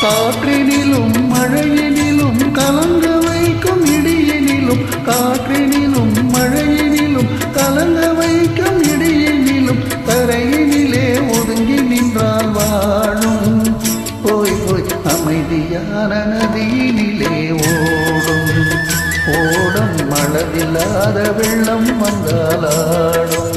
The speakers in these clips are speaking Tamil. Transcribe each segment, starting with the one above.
காற்றினிலும் மழையினிலும் கலங்க வைக்கும் இடியினிலும் காற்றினிலும் மழையினிலும் கலங்க வைக்கும் இடியினிலும் தரையினிலே ஒதுங்கி நின்றால் வாழும் போய் போய் அமைதியான நதியினிலே ஓடும் ஓடும் மழவில்லாத வெள்ளம் வந்தாலாடும்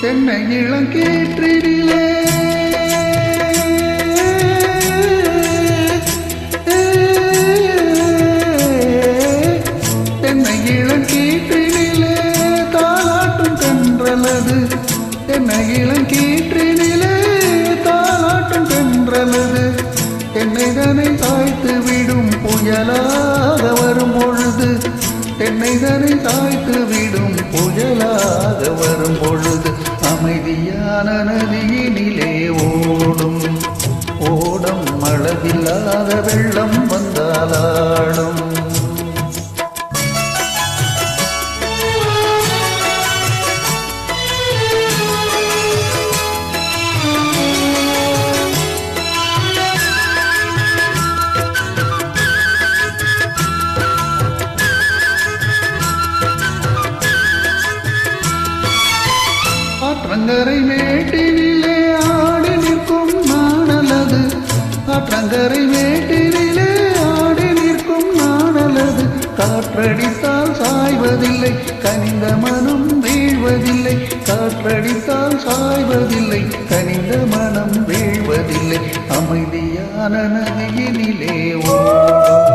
தென்னை இளங்கீற்றினிலே தென்னை இளங்கீற்றினிலே தாலாட்டும் தென்றலது தென்னை இளங்கீற்றினிலே தாலாட்டும் தென்றலது தென்னைதனை சாய்த்து விடும் புயலாக வரும் பொழுது தென்னைதனை சாய்த்து விடும் புயலாக வரும் பொழுது அமைதியான நதியினிலே ஓடும் ஓடம் அளவில்லாத வெள்ளம் வந்தாலாடும் ஆற்றங்கரை மேட்டினிலே ஆடி நிற்கும் நாணலது ஆற்றங்கரை மேட்டினிலே ஆடி நிற்கும் நாணலது காற்றடித்தால் சாய்வதில்லை கனிந்த மனம் வீழ்வதில்லை காற்றடித்தால் சாய்வதில்லை கனிந்த மனம் வீழ்வதில்லை அமைதியான நதியினிலே ஓடும்